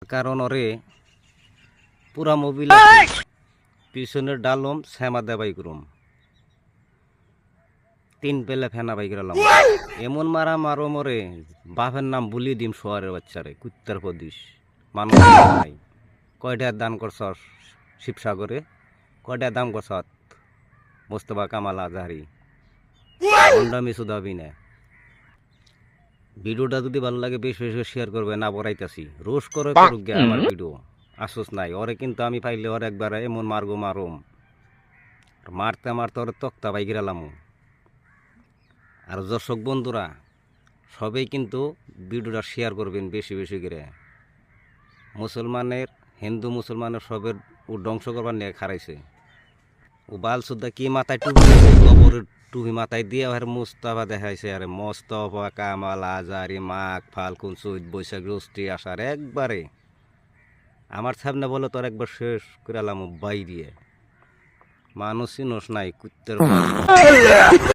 কারণ ওরে পুরা মোবিল পিছনের ডালম শ্যামা দেবাই করুম 3 পেলে ফেনা বাই গেলাম এমন মারা মারো মরে বাপের নাম বলি দিম সোয়ারের বাচ্চারে কুত্তার প্রদিস মানুষ নাই কয়টা দান করছ শিবসাগরে কয়টা দাম করছ মোস্তফা কামাল আজহারি হন্ডামি সুদাবি না ভিডিওটা যদি ভালো লাগে বেশ বেশি শেয়ার করবে না বড়াইতাছি রোজ করে করুক গে আমার ভিডিও আসুস নাই ওরে কিন্তু আমি পাইলে ওর একবার এমন মারগো মারুম মারতে মারতে ওরে তক্তা পাই গেলাম আর দর্শক বন্ধুরা সবাই কিন্তু ভিডিওটা শেয়ার করবেন বেশি বেশি করে মুসলমানের হিন্দু মুসলমানের সবের ও ধ্বংস করবার নিয়ে খারাইছে ও বাল সুদ্ধা কি মাথায় টুপি গোবরের টুপি মাথায় দিয়ে আর মুস্তাফা দেখাইছে আরে মোস্তফা কামাল আজহারি মাঘ ফাল্গুন চৈত বৈশাখ জ্যৈষ্ঠী আষাঢ় একবারে আমার সামনে বলে তোর একবার শেষ করে আলাম বাইরিয়ে মানুষ চিনোস নাই কুত্তের